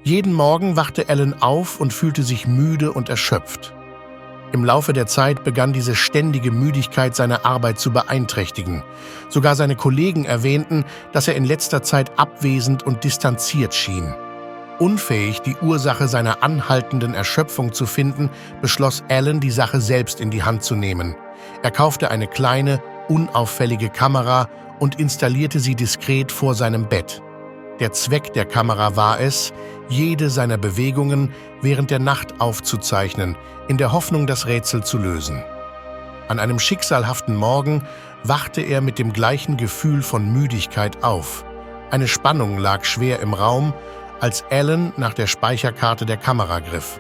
Jeden Morgen wachte Alan auf und fühlte sich müde und erschöpft. Im Laufe der Zeit begann diese ständige Müdigkeit seine Arbeit zu beeinträchtigen. Sogar seine Kollegen erwähnten, dass er in letzter Zeit abwesend und distanziert schien. Unfähig, die Ursache seiner anhaltenden Erschöpfung zu finden, beschloss Alan, die Sache selbst in die Hand zu nehmen. Er kaufte eine kleine, unauffällige Kamera und installierte sie diskret vor seinem Bett. Der Zweck der Kamera war es, jede seiner Bewegungen während der Nacht aufzuzeichnen, in der Hoffnung, das Rätsel zu lösen. An einem schicksalhaften Morgen wachte er mit dem gleichen Gefühl von Müdigkeit auf. Eine Spannung lag schwer im Raum, als Alan nach der Speicherkarte der Kamera griff.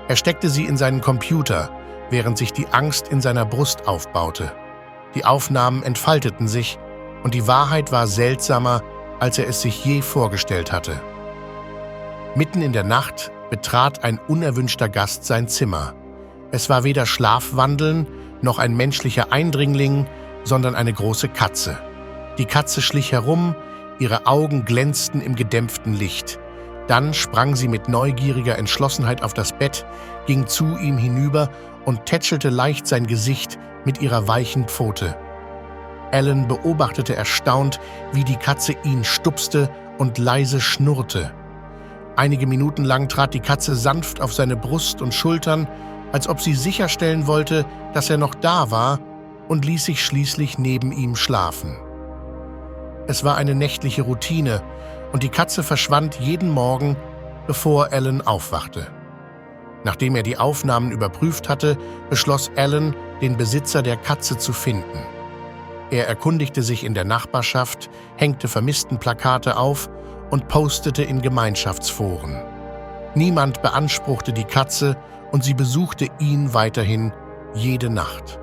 Er steckte sie in seinen Computer, während sich die Angst in seiner Brust aufbaute. Die Aufnahmen entfalteten sich und die Wahrheit war seltsamer, als er es sich je vorgestellt hatte. Mitten in der Nacht betrat ein unerwünschter Gast sein Zimmer. Es war weder Schlafwandeln noch ein menschlicher Eindringling, sondern eine große Katze. Die Katze schlich herum, ihre Augen glänzten im gedämpften Licht. Dann sprang sie mit neugieriger Entschlossenheit auf das Bett, ging zu ihm hinüber und tätschelte leicht sein Gesicht mit ihrer weichen Pfote. Alan beobachtete erstaunt, wie die Katze ihn stupste und leise schnurrte. Einige Minuten lang trat die Katze sanft auf seine Brust und Schultern, als ob sie sicherstellen wollte, dass er noch da war, und ließ sich schließlich neben ihm schlafen. Es war eine nächtliche Routine, und die Katze verschwand jeden Morgen, bevor Alan aufwachte. Nachdem er die Aufnahmen überprüft hatte, beschloss Alan, den Besitzer der Katze zu finden. Er erkundigte sich in der Nachbarschaft, hängte Vermisstenplakate auf und postete in Gemeinschaftsforen. Niemand beanspruchte die Katze und sie besuchte ihn weiterhin jede Nacht.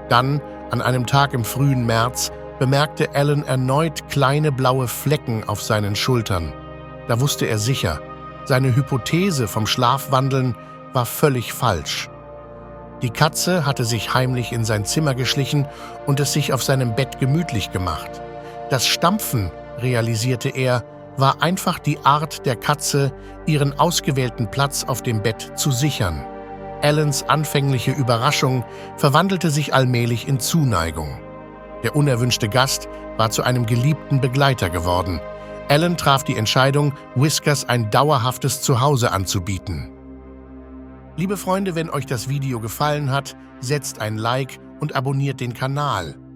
Dann, an einem Tag im frühen März, bemerkte Alan erneut kleine blaue Flecken auf seinen Schultern. Da wusste er sicher, seine Hypothese vom Schlafwandeln war völlig falsch. Die Katze hatte sich heimlich in sein Zimmer geschlichen und es sich auf seinem Bett gemütlich gemacht. Das Stampfen, realisierte er, war einfach die Art der Katze, ihren ausgewählten Platz auf dem Bett zu sichern. Alans anfängliche Überraschung verwandelte sich allmählich in Zuneigung. Der unerwünschte Gast war zu einem geliebten Begleiter geworden. Alan traf die Entscheidung, Whiskers ein dauerhaftes Zuhause anzubieten. Liebe Freunde, wenn euch das Video gefallen hat, setzt ein Like und abonniert den Kanal.